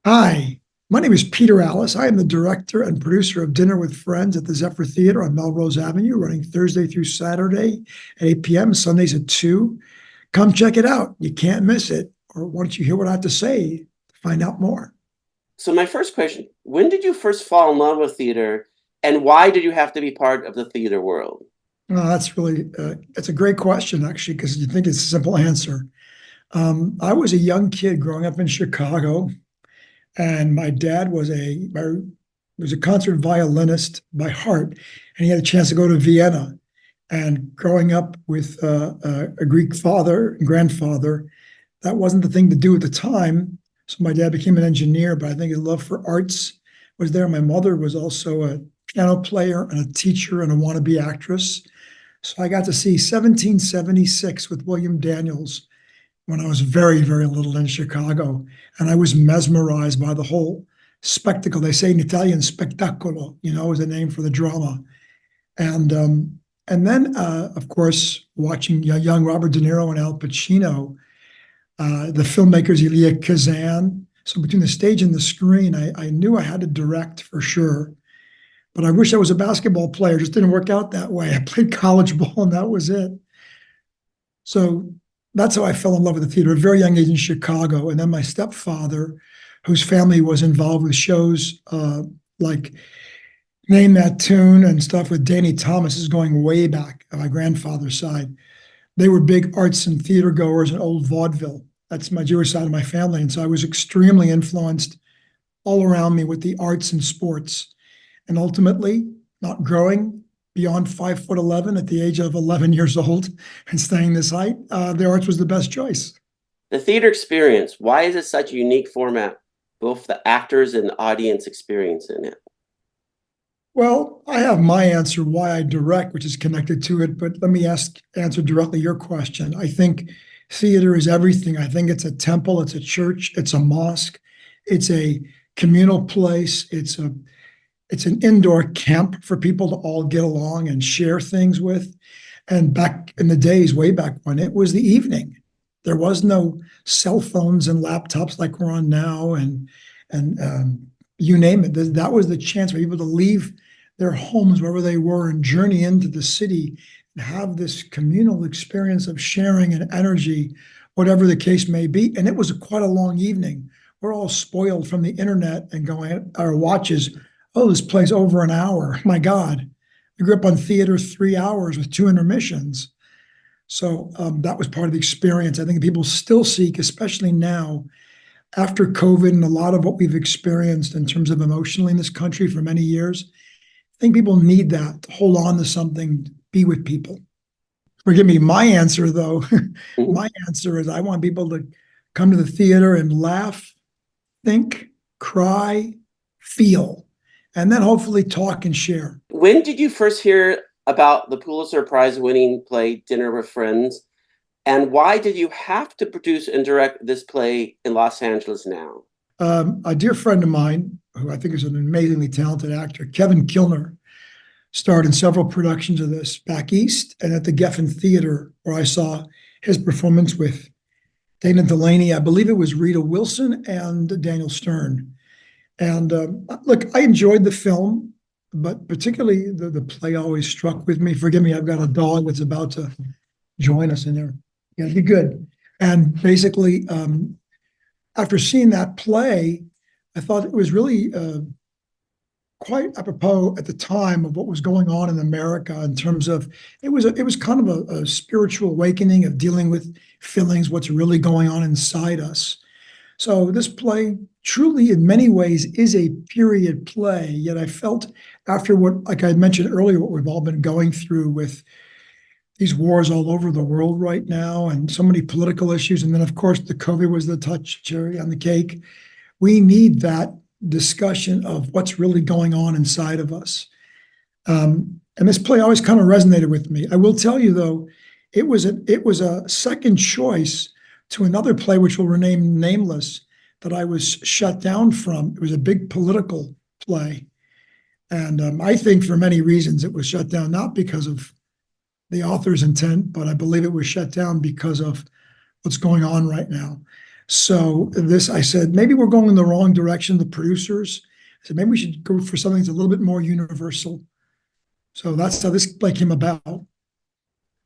Hi, my name is Peter Allas. I am the director and producer of Dinner with Friends at the Zephyr Theater on Melrose Avenue, running Thursday through Saturday at 8 p.m., Sundays at 2. Come check it out. You can't miss it. Or why don't you hear what I have to say to find out more? So my first question, when did you first fall in love with theater and why did you have to be part of the theater world? That's a great question, actually, because you think it's a simple answer. I was a young kid growing up in Chicago, and my dad was a concert violinist by heart, and he had a chance to go to Vienna. And growing up with a Greek father and grandfather, that wasn't the thing to do at the time. So my dad became an engineer, but I think his love for arts was there. My mother was also a piano player and a teacher and a wannabe actress. So I got to see 1776 with William Daniels when I was very, very little in Chicago. And I was mesmerized by the whole spectacle. They say in Italian, spettacolo, is a name for the drama. And of course, watching young Robert De Niro and Al Pacino, the filmmakers Elia Kazan. So between the stage and the screen, I knew I had to direct for sure. But I wish I was a basketball player. It just didn't work out that way. I played college ball and that was it. So that's how I fell in love with the theater at a very young age in Chicago. And then my stepfather, whose family was involved with shows like Name That Tune and stuff with Danny Thomas, is going way back on my grandfather's side. They were big arts and theater goers in old vaudeville. That's my Jewish side of my family. And so I was extremely influenced all around me with the arts and sports. And ultimately, not growing beyond 5'11" at the age of 11 years old and staying this height, the arts was the best choice. The theater experience, why is it such a unique format, both the actors and the audience experience in it? Well, I have my answer why I direct, which is connected to it, but let me answer directly your question. I think theater is everything. I think it's a temple, it's a church, it's a mosque, it's a communal place, it's an indoor camp for people to all get along and share things with. And back in the days, way back when, it was the evening. There was no cell phones and laptops like we're on now, and you name it. That was the chance for people to leave their homes wherever they were and journey into the city and have this communal experience of sharing and energy, whatever the case may be. And it was quite a long evening. We're all spoiled from the internet and going at our watches. Oh, this plays over an hour. My God. I grew up on theater 3 hours with 2 intermissions. So that was part of the experience. I think people still seek, especially now, after COVID and a lot of what we've experienced in terms of emotionally in this country for many years. I think people need that to hold on to something, be with people. Forgive me, my answer, though, my answer is I want people to come to the theater and laugh, think, cry, feel, and then hopefully talk and share. When did you first hear about the Pulitzer Prize winning play Dinner with Friends? And why did you have to produce and direct this play in Los Angeles now? A dear friend of mine, who I think is an amazingly talented actor, Kevin Kilner, starred in several productions of this back east and at the Geffen Theater, where I saw his performance with Dana Delaney. I believe it was Rita Wilson and Daniel Stern. And look, I enjoyed the film, but particularly the play always struck with me. Forgive me, I've got a dog that's about to join us in there. Yeah, be good. And basically, after seeing that play, I thought it was really quite apropos at the time of what was going on in America in terms of it was kind of a spiritual awakening of dealing with feelings, what's really going on inside us. So this play truly, in many ways, is a period play. Yet I felt after what, like I mentioned earlier, what we've all been going through with these wars all over the world right now and so many political issues. And then, of course, the COVID was the cherry on the cake. We need that discussion of what's really going on inside of us. And this play always kind of resonated with me. I will tell you, though, it was a second choice to another play, which will remain nameless, that I was shut down from. It was a big political play. And I think for many reasons it was shut down, not because of the author's intent, but I believe it was shut down because of what's going on right now. So this, I said, maybe we're going in the wrong direction, the producers. I said, maybe we should go for something that's a little bit more universal. So that's how this play came about.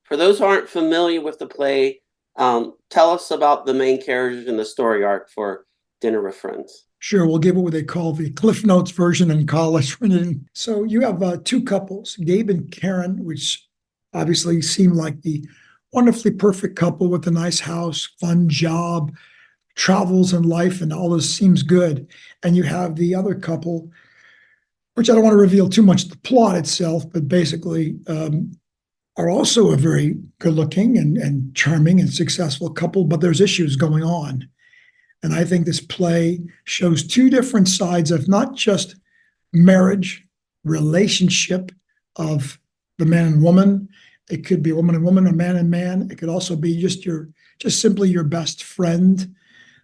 For those who aren't familiar with the play, tell us about the main characters and the story arc for Dinner with Friends. Sure, we'll give it what they call the Cliff Notes version in college. So you have two couples, Gabe and Karen, which obviously seem like the wonderfully perfect couple with a nice house, fun job, travels in life, and all this seems good. And you have the other couple, which I don't want to reveal too much the plot itself, but basically are also a very good-looking and charming and successful couple, but there's issues going on. And I think this play shows two different sides of not just marriage, relationship of the man and woman. It could be a woman and woman, or man and man. It could also be just simply your best friend,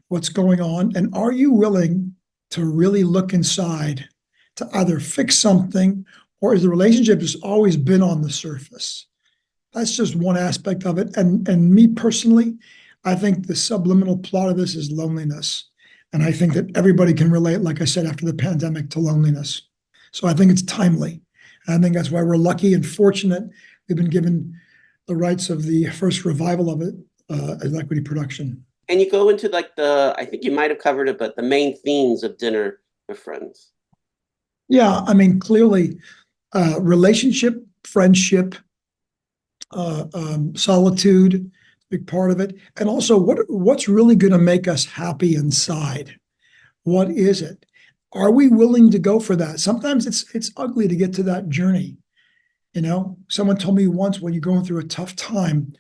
what's going on. And are you willing to really look inside to either fix something, or is the relationship just always been on the surface? That's just one aspect of it. And me personally, I think the subliminal plot of this is loneliness. And I think that everybody can relate, like I said, after the pandemic, to loneliness. So I think it's timely. And I think that's why we're lucky and fortunate. We've been given the rights of the first revival of it as an equity production. And you go into like I think you might have covered it, but the main themes of Dinner with Friends. Yeah, I mean, clearly, relationship, friendship, solitude, big part of it. And also what's really going to make us happy inside? What is it? Are we willing to go for that? Sometimes it's ugly to get to that journey. You know, someone told me once, when you're going through a tough time,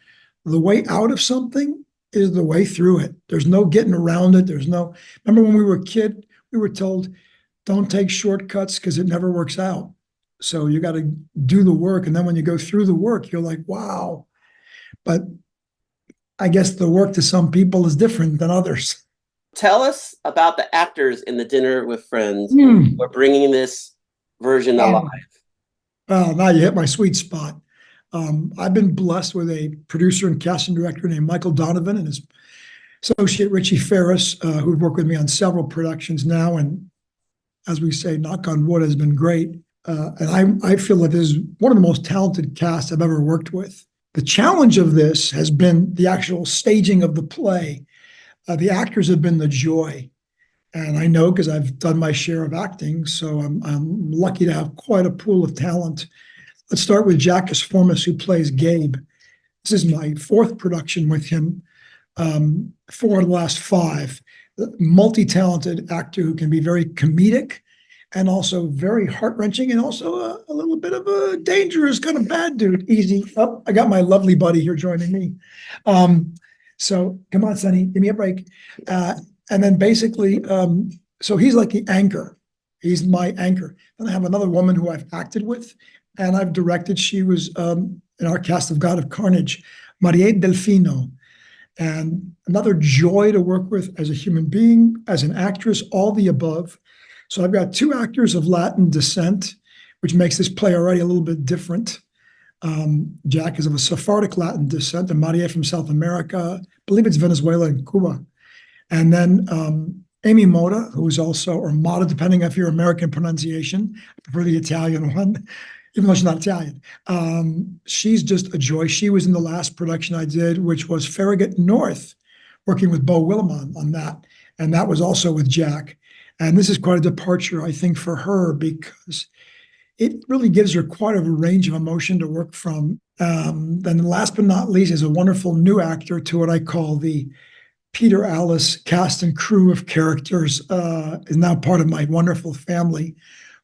the way out of something is the way through it. There's no getting around it. Remember when we were a kid, we were told, don't take shortcuts because it never works out. So you got to do the work. And then when you go through the work, you're like, wow. But I guess the work to some people is different than others. Tell us about the actors in the Dinner with Friends who are bringing this version alive. Well, now you hit my sweet spot. I've been blessed with a producer and casting director named Michael Donovan and his associate Richie Ferris, who've worked with me on several productions now. And as we say, knock on wood, has been great. And I feel like this is one of the most talented casts I've ever worked with. The challenge of this has been the actual staging of the play. The actors have been the joy. And I know because I've done my share of acting, so I'm lucky to have quite a pool of talent. Let's start with Jack ESFORMES, who plays Gabe. This is my fourth production with him, 4 of the last 5. Multi-talented actor who can be very comedic and also very heart-wrenching, and also a little bit of a dangerous kind of bad dude. Easy. Oh, I got my lovely buddy here joining me. So come on, Sonny, give me a break. And then basically, so he's like the anchor. He's my anchor. Then I have another woman who I've acted with and I've directed. She was in our cast of God of Carnage, MARIEH DELFINO. And another joy to work with as a human being, as an actress, all the above. So I've got 2 actors of Latin descent, which makes this play already a little bit different. Jack is of a Sephardic Latin descent, and MARIEH from South America. I believe it's Venezuela and Cuba. And then Amy MOTTA, who is also, or MOTTA, depending if you're American pronunciation. I prefer the Italian one, even though she's not Italian. She's just a joy. She was in the last production I did, which was Farragut North, working with Beau Willimon on that. And that was also with Jack. And this is quite a departure, I think, for her, because it really gives her quite a range of emotion to work from. Then last but not least is a wonderful new actor to what I call the Peter Allas cast and crew of characters, is now part of my wonderful family,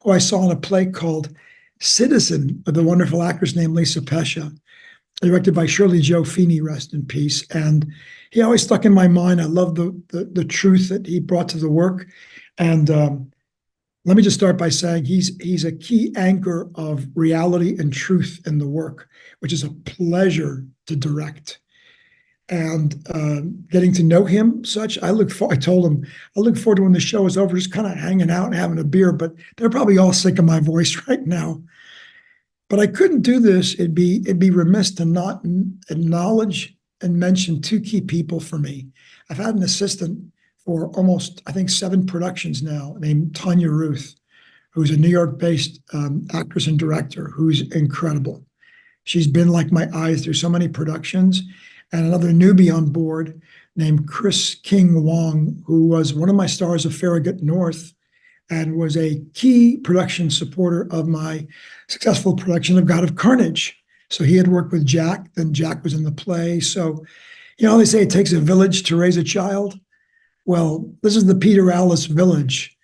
who I saw in a play called Citizen, with a wonderful actress named Lisa Pesha, directed by Shirley Jo Feeney, rest in peace. And he always stuck in my mind. I love the truth that he brought to the work. And let me just start by saying he's a key anchor of reality and truth in the work, which is a pleasure to direct. And getting to know him such, I told him, I look forward to when the show is over, just kind of hanging out and having a beer, but they're probably all sick of my voice right now. But I couldn't do this. It'd be remiss to not acknowledge and mention 2 key people for me. I've had an assistant for almost, I think, 7 productions now, named Tanya Ruth, who's a New York-based actress and director who's incredible. She's been like my eyes through so many productions. And another newbie on board named Chris King Wong, who was one of my stars of Farragut North and was a key production supporter of my successful production of God of Carnage. So he had worked with Jack, then Jack was in the play. So, you know, they say it takes a village to raise a child. Well, this is the Peter Allas village.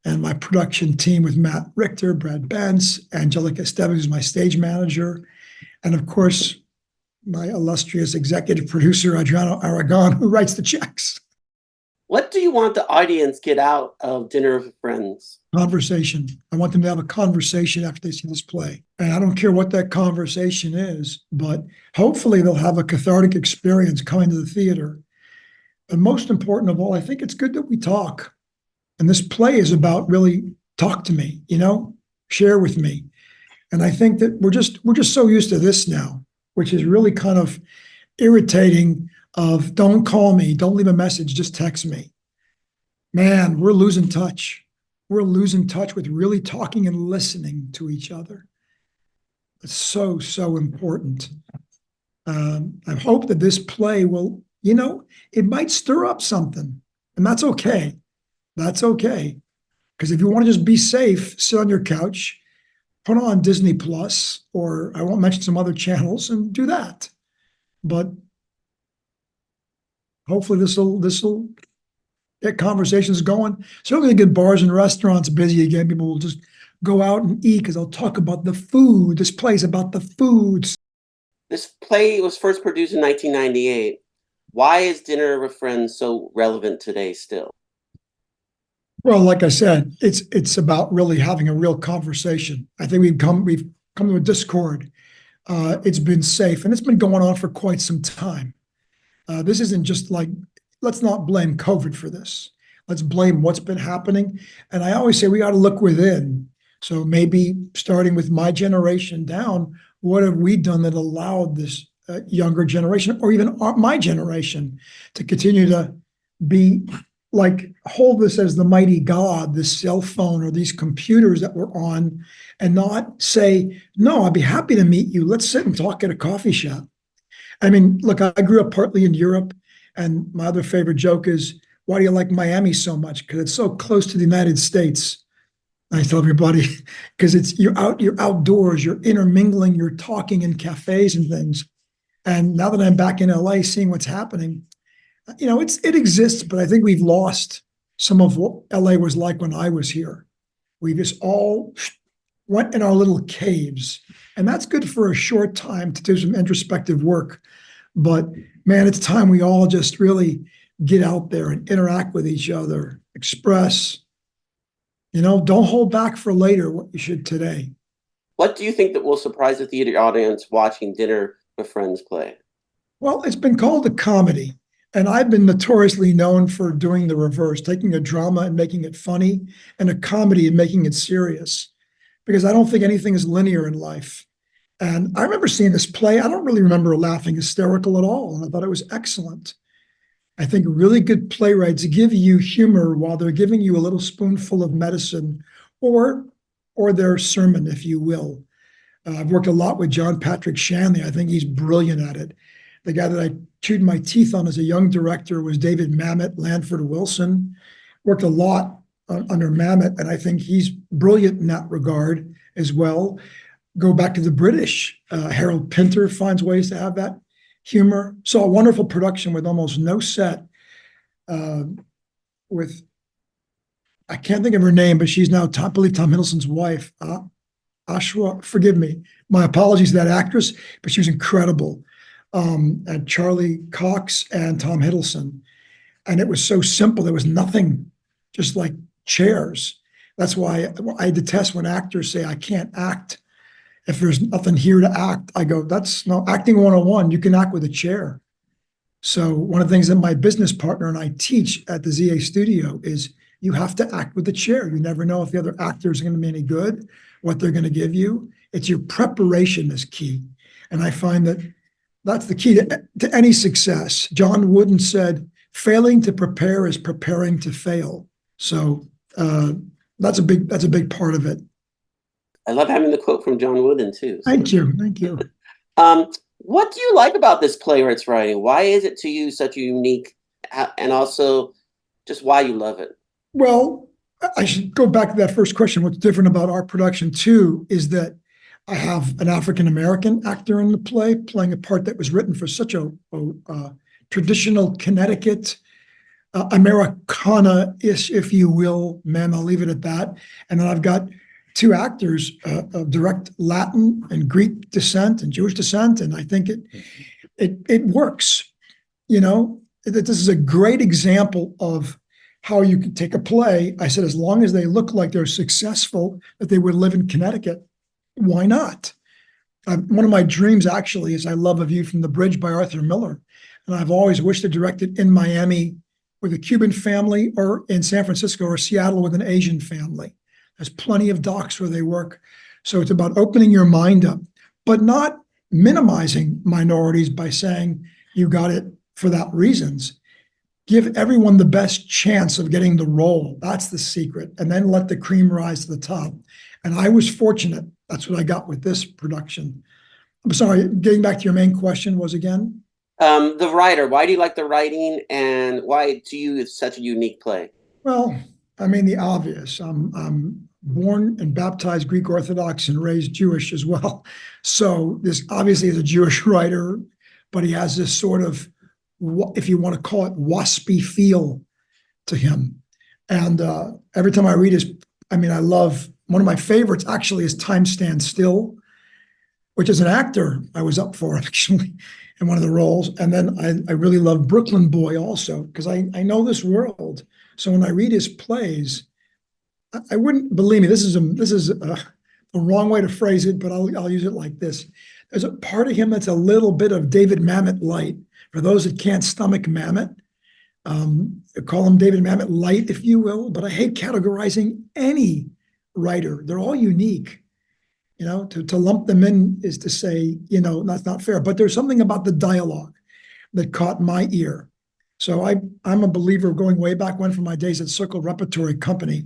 And my production team with Matt Richter, Brad Bentz, Angelica Esteves, who's my stage manager, and of course, my illustrious executive producer, Adriano Aragon, who writes the checks. What do you want the audience get out of Dinner with Friends? Conversation. I want them to have a conversation after they see this play. And I don't care what that conversation is, but hopefully they'll have a cathartic experience coming to the theater. And most important of all, I think it's good that we talk. And this play is about really talk to me, you know, share with me. And I think that we're just so used to this now, which is really kind of irritating of don't call me, don't leave a message, just text me. Man, we're losing touch. We're losing touch with really talking and listening to each other. It's so, so important. I hope that this play will, you know, it might stir up something, and that's okay. That's okay. Because if you want to just be safe, sit on your couch, put on Disney Plus, or I won't mention some other channels, and do that. But hopefully this will get conversations going. Certainly get bars and restaurants busy again. People will just go out and eat because they'll talk about the food. This play's about the foods. This play was first produced in 1998. Why is Dinner with Friends so relevant today still? Well, like I said, it's about really having a real conversation. I think we've come to a discord. It's been safe, and it's been going on for quite some time. This isn't just like, let's not blame COVID for this. Let's blame what's been happening. And I always say we got to look within. So maybe starting with my generation down, what have we done that allowed this younger generation, or even my generation, to continue to be like, hold this as the mighty God, this cell phone or these computers that we're on, and not say, no, I'd be happy to meet you. Let's sit and talk at a coffee shop. I mean, look, I grew up partly in Europe, and my other favorite joke is, why do you like Miami so much? Because it's so close to the United States. I tell everybody, because you're outdoors, you're intermingling, you're talking in cafes and things. And now that I'm back in LA seeing what's happening, you know, it exists, but I think we've lost some of what LA was like when I was here. We just all went in our little caves, and that's good for a short time to do some introspective work. But man, it's time we all just really get out there and interact with each other, express, you know, don't hold back for later what you should today. What do you think that will surprise the theater audience watching Dinner with Friends play? Well, it's been called a comedy. And I've been notoriously known for doing the reverse, taking a drama and making it funny, and a comedy and making it serious, because I don't think anything is linear in life. And I remember seeing this play. I don't really remember laughing hysterical at all, and I thought it was excellent. I think really good playwrights give you humor while they're giving you a little spoonful of medicine, or their sermon, if you will. I've worked a lot with John Patrick Shanley. I think he's brilliant at it. The guy that I chewed my teeth on as a young director was David Mamet, Lanford Wilson. Worked a lot under Mamet, and I think he's brilliant in that regard as well. Go back to the British. Harold Pinter finds ways to have that humor. Saw a wonderful production with almost no set with, I can't think of her name, but she's now, I believe, Tom Hiddleston's wife. Ashwa, forgive me. My apologies to that actress, but she was incredible. And Charlie Cox and Tom Hiddleston. And it was so simple. There was nothing, just like chairs. That's why I detest when actors say, I can't act. If there's nothing here to act, I go, that's no acting 101. You can act with a chair. So one of the things that my business partner and I teach at the ZA studio is you have to act with the chair. You never know if the other actors are going to be any good, what they're going to give you. It's your preparation is key. And I find that that's the key to any success. John Wooden said, failing to prepare is preparing to fail. So that's a big part of it. I love having the quote from John Wooden too. So. Thank you. Thank you. What do you like about this playwright's writing? Why is it to you such a unique, and also just why you love it? Well, I should go back to that first question. What's different about our production too is that I have an African-American actor in the play playing a part that was written for such a traditional Connecticut, Americana-ish, if you will, ma'am, I'll leave it at that. And then I've got two actors of direct Latin and Greek descent and Jewish descent, and I think it works. You know, this is a great example of how you could take a play. I said, as long as they look like they're successful, that they would live in Connecticut, why not? One of my dreams actually is I love A View from the Bridge by Arthur Miller, and I've always wished to direct it in Miami with a Cuban family, or in San Francisco or Seattle with an Asian family. There's plenty of docks where they work. So it's about opening your mind up, but not minimizing minorities by saying you got it for that reasons. Give everyone the best chance of getting the role. That's the secret. And then let the cream rise to the top. And I was fortunate. That's what I got with this production. I'm sorry, getting back to your main question was again? The writer. Why do you like the writing, and why to you it's such a unique play? Well, I mean, the obvious. I'm born and baptized Greek Orthodox and raised Jewish as well. So this obviously is a Jewish writer, but he has this sort of, if you want to call it, waspy feel to him. And every time I read I love, one of my favorites actually is Time Stands Still, which is an actor I was up for actually in one of the roles. And then I really love Brooklyn Boy also, because I know this world. So when I read his plays, I wouldn't, believe me, this is the wrong way to phrase it, but I'll use it like this. There's a part of him that's a little bit of David Mamet light. For those that can't stomach Mamet, call him David Mamet light, if you will. But I hate categorizing any writer. They're all unique. You know, to lump them in is to say, you know, that's not fair. But there's something about the dialogue that caught my ear. So I'm a believer, going way back when, from my days at Circle Repertory Company,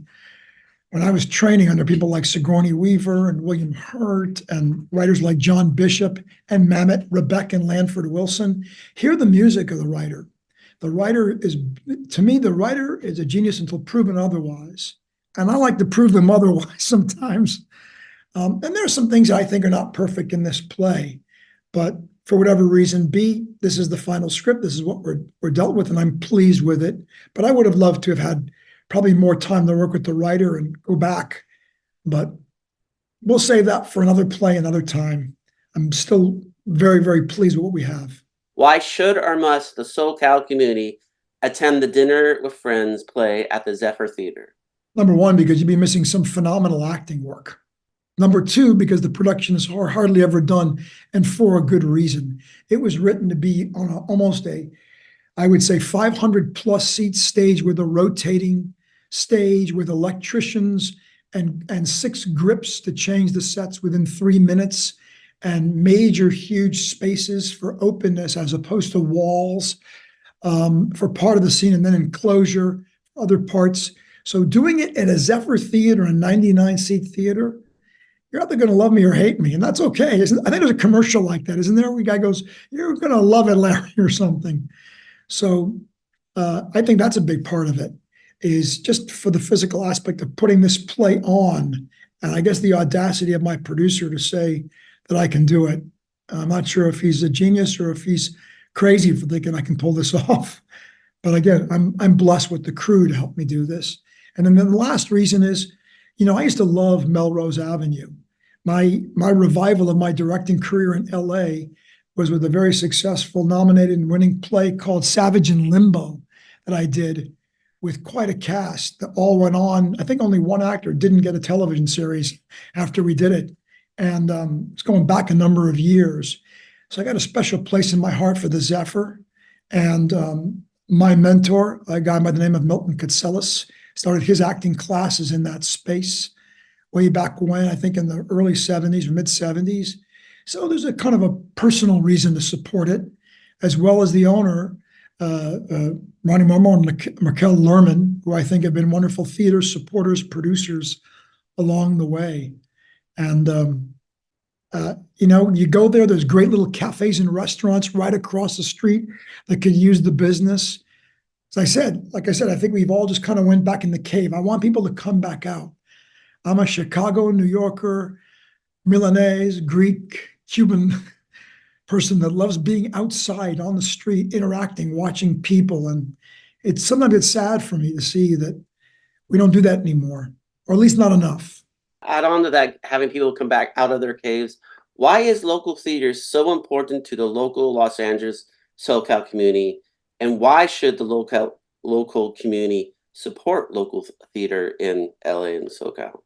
when I was training under people like Sigourney Weaver and William Hurt and writers like John Bishop and Mamet, Rebecca and Lanford Wilson. Hear the music of the writer. The writer is, to me, the writer is a genius until proven otherwise. And I like to prove them otherwise sometimes. And there are some things that I think are not perfect in this play, but for whatever reason, this is the final script. This is what we're dealt with, and I'm pleased with it. But I would have loved to have had probably more time to work with the writer and go back. But we'll save that for another play, another time. I'm still very, very pleased with what we have. Why should or must the SoCal community attend the Dinner with Friends play at the Zephyr Theater? Number one, because you'd be missing some phenomenal acting work. Number two, because the production is hardly ever done, and for a good reason. It was written to be on almost I would say 500 plus seat stage with a rotating stage with electricians and 6 grips to change the sets within 3 minutes, and major huge spaces for openness as opposed to walls for part of the scene, and then enclosure other parts. So doing it at a Zephyr theater, a 99-seat theater, you're either going to love me or hate me, and that's okay. I think there's a commercial like that, isn't there? Where the guy goes, "You're going to love it, Larry," or something. So I think that's a big part of it, is just for the physical aspect of putting this play on, and I guess the audacity of my producer to say that I can do it. I'm not sure if he's a genius or if he's crazy for thinking I can pull this off. But again, I'm blessed with the crew to help me do this. And then the last reason is, you know, I used to love Melrose Avenue. My revival of my directing career in LA was with a very successful nominated and winning play called Savage in Limbo that I did with quite a cast that all went on. I think only one actor didn't get a television series after we did it. And it's going back a number of years. So I got a special place in my heart for the Zephyr. And my mentor, a guy by the name of Milton Katselis, started his acting classes in that space way back when, I think in the early 70s or mid 70s. So there's a kind of a personal reason to support it, as well as the owner Ronnie Momo and Mikel Lerman, who I think have been wonderful theater supporters, producers along the way. And, you go there, there's great little cafes and restaurants right across the street that could use the business. As I said, I think we've all just kind of went back in the cave. I want people to come back out. I'm a Chicago, New Yorker, Milanese, Greek, Cuban person that loves being outside on the street, interacting, watching people. And sometimes it's sad for me to see that we don't do that anymore, or at least not enough. Add on to that, having people come back out of their caves. Why is local theater so important to the local Los Angeles SoCal community? And why should the local community support local theater in LA and SoCal?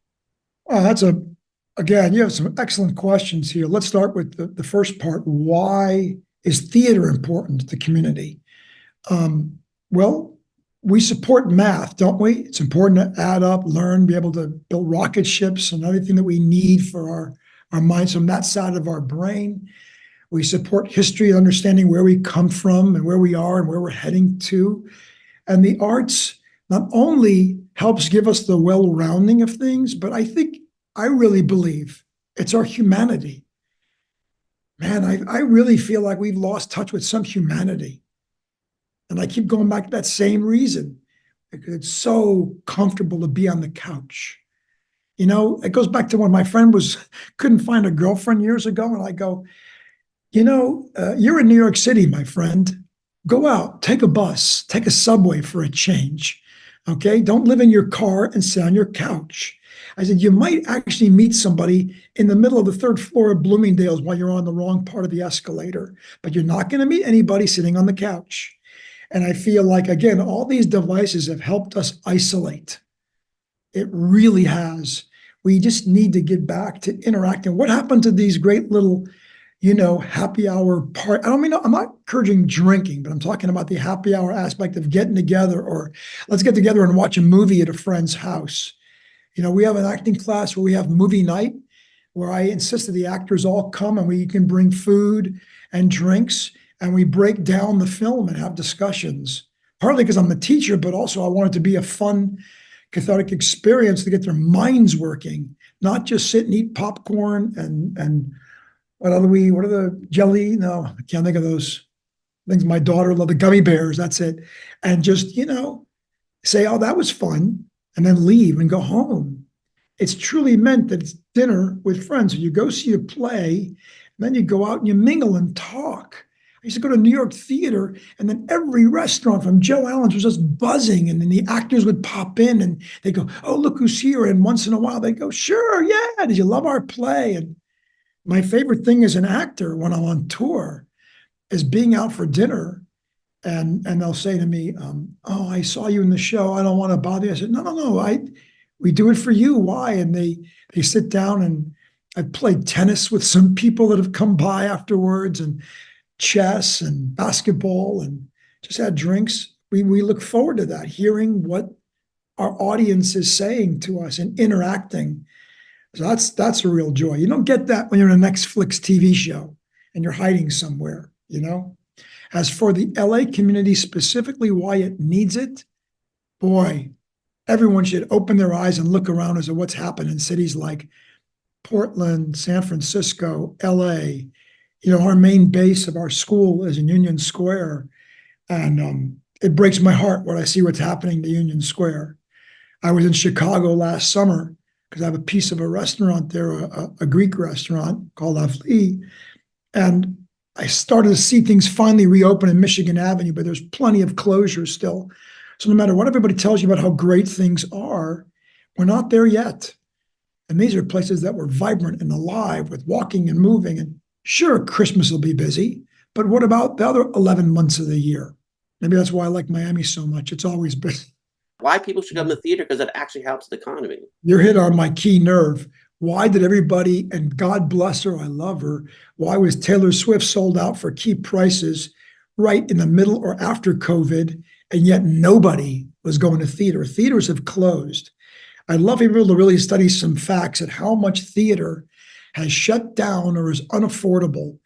Again, you have some excellent questions here. Let's start with the first part. Why is theater important to the community? Well, we support math, don't we? It's important to add up, learn, be able to build rocket ships and everything that we need for our minds from that side of our brain. We support history, understanding where we come from and where we are and where we're heading to. And the arts not only helps give us the well-rounding of things, but I really believe it's our humanity. Man, I really feel like we've lost touch with some humanity. And I keep going back to that same reason, because it's so comfortable to be on the couch. It goes back to when my friend couldn't find a girlfriend years ago, and I go, you're in New York City, my friend. Go out, take a bus, take a subway for a change. Okay? Don't live in your car and sit on your couch. I said, you might actually meet somebody in the middle of the third floor of Bloomingdale's while you're on the wrong part of the escalator, but you're not going to meet anybody sitting on the couch. And I feel like, again, all these devices have helped us isolate. It really has. We just need to get back to interacting. What happened to these great little, happy hour part? I'm not encouraging drinking, but I'm talking about the happy hour aspect of getting together, or let's get together and watch a movie at a friend's house. We have an acting class where we have movie night, where I insist that the actors all come and we can bring food and drinks, and we break down the film and have discussions. Partly because I'm the teacher, but also I want it to be a fun, cathartic experience to get their minds working, not just sit and eat popcorn and what are the jelly? No, I can't think of those things. My daughter loved the gummy bears. That's it. And just, say, oh, that was fun, and then leave and go home. It's truly meant that it's dinner with friends. So you go see a play, and then you go out and you mingle and talk. I used to go to New York theater, and then every restaurant from Joe Allen's was just buzzing, and then the actors would pop in and they go, oh, look who's here. And once in a while they go, sure, yeah, did you love our play? And my favorite thing as an actor when I'm on tour is being out for dinner, and they'll say to me, oh, I saw you in the show. I don't want to bother you. I said, no, we do it for you. Why? And they sit down, and I've played tennis with some people that have come by afterwards, and chess and basketball, and just had drinks. We look forward to that, hearing what our audience is saying to us and interacting. So that's a real joy. You don't get that when you're in a Netflix TV show and you're hiding somewhere, As for the LA community specifically, why it needs it, boy, everyone should open their eyes and look around as to what's happened in cities like Portland, San Francisco, LA. Our main base of our school is in Union Square, and it breaks my heart when I see what's happening to Union Square. I was in Chicago last summer because I have a piece of a restaurant there, a Greek restaurant called Avli, and I started to see things finally reopen in Michigan Avenue, but there's plenty of closures still. So no matter what everybody tells you about how great things are, we're not there yet. And these are places that were vibrant and alive with walking and moving. And sure, Christmas will be busy, but what about the other 11 months of the year? Maybe that's why I like Miami so much. It's always busy. Why people should come to theater? Because it actually helps the economy. You're hit on my key nerve. Why did everybody, and God bless her, I love her, why was Taylor Swift sold out for key prices right in the middle or after COVID, and yet nobody was going to theater? Theaters have closed. I'd love people to really study some facts at how much theater has shut down or is unaffordable.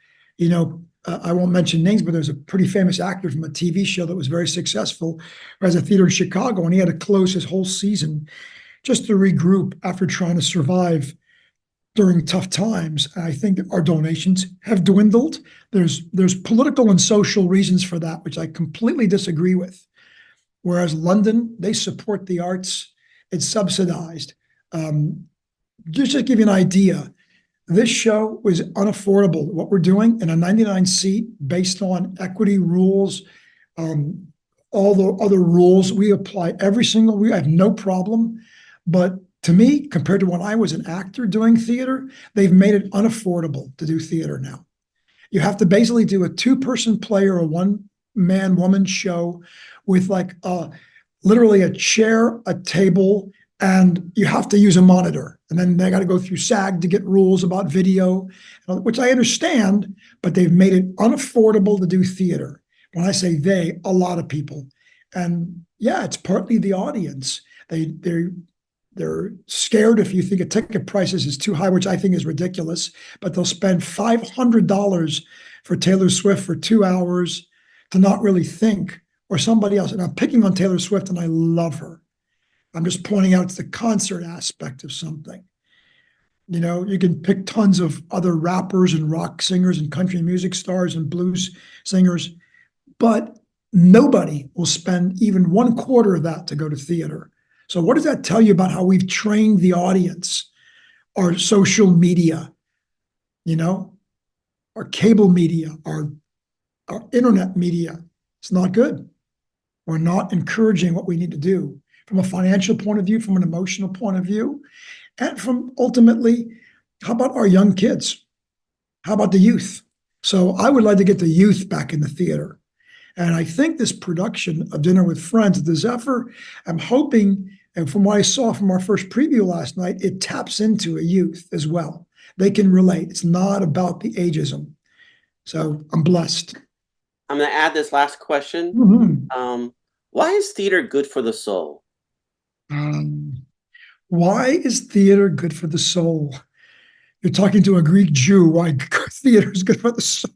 I won't mention names, but there's a pretty famous actor from a TV show that was very successful, who has a theater in Chicago, and he had to close his whole season just to regroup after trying to survive during tough times. I think our donations have dwindled. There's political and social reasons for that, which I completely disagree with. Whereas London, they support the arts, it's subsidized. Just to give you an idea, this show was unaffordable. What we're doing in a 99 seat based on equity rules, all the other rules, we apply every single, we have no problem. But to me, compared to when I was an actor doing theater, they've made it unaffordable to do theater now. You have to basically do a two-person play or a one-man, woman show with like literally a chair, a table, and you have to use a monitor. And then they got to go through SAG to get rules about video, which I understand, but they've made it unaffordable to do theater. When I say they, a lot of people. And yeah, it's partly the audience. They're scared if you think a ticket prices is too high, which I think is ridiculous, but they'll spend $500 for Taylor Swift for 2 hours to not really think, or somebody else. And I'm picking on Taylor Swift and I love her. I'm just pointing out the concert aspect of something. You know, you can pick tons of other rappers and rock singers and country music stars and blues singers, but nobody will spend even 1/4 of that to go to theater. So what does that tell you about how we've trained the audience, our social media, you know, our cable media, our internet media? It's not good. We're not encouraging what we need to do from a financial point of view, from an emotional point of view, and from ultimately, how about our young kids? How about the youth? So I would like to get the youth back in the theater. And I think this production of Dinner with Friends, the Zephyr, I'm hoping, and from what I saw from our first preview last night, it taps into a youth as well. They can relate. It's not about the ageism. So I'm blessed. I'm going to add this last question. Why is theater good for the soul? Why is theater good for the soul? You're talking to a Greek Jew. Why theater is good for the soul?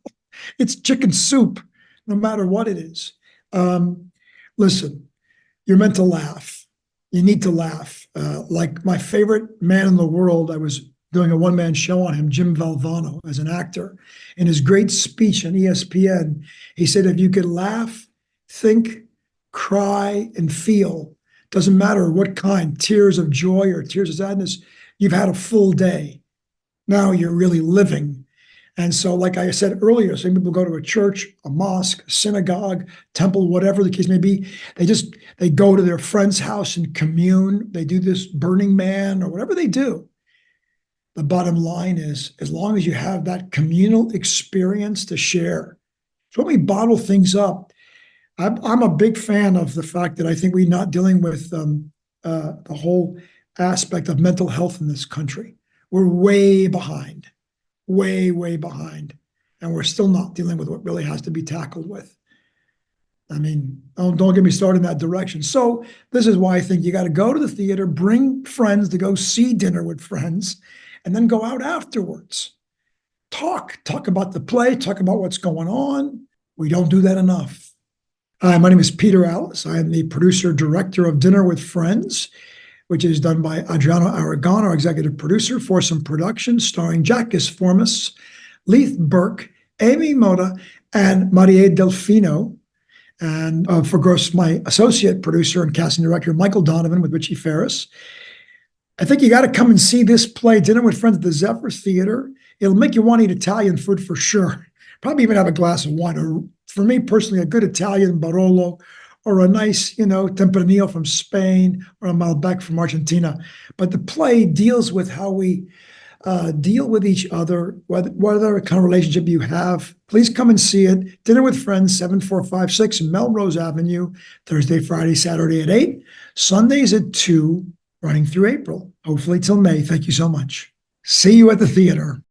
It's chicken soup, no matter what it is. Listen, you're meant to laugh. You need to laugh. Like my favorite man in the world, I was doing a one-man show on him, Jim Valvano, as an actor. In his great speech on ESPN, he said, if you could laugh, think, cry, and feel, doesn't matter what kind, tears of joy or tears of sadness, you've had a full day. Now you're really living. And so, like I said earlier, some people go to a church, a mosque, a synagogue, temple, whatever the case may be. They go to their friend's house and commune. They do this Burning Man or whatever they do. The bottom line is, as long as you have that communal experience to share. So when we bottle things up, I'm a big fan of the fact that I think we're not dealing with the whole aspect of mental health in this country. We're way behind, way behind. And we're still not dealing with what really has to be tackled with. I mean, don't get me started in that direction. So this is why I think you got to go to the theater, bring friends to go see Dinner with Friends, and then go out afterwards. Talk about the play, talk about what's going on. We don't do that enough. Hi, my name is Peter Allas. I am the producer-director of Dinner with Friends, which is done by Adriano Aragon, our executive producer, Foursome Productions, starring Jack ESFORMES, LEITH, BURKE, Amy MOTTA, and MARIEH DELFINO. And for course, my associate producer and casting director, Michael Donovan, with Richie Ferris. I think you got to come and see this play, Dinner with Friends at the Zephyr Theater. It'll make you want to eat Italian food for sure. Probably even have a glass of wine, or for me personally, a good Italian Barolo, or a nice, Tempranillo from Spain, or a Malbec from Argentina. But the play deals with how we deal with each other, whatever kind of relationship you have. Please come and see it. Dinner with Friends, 7456 Melrose Avenue, Thursday, Friday, Saturday at 8, Sundays at 2, running through April, hopefully till May. Thank you so much. See you at the theater.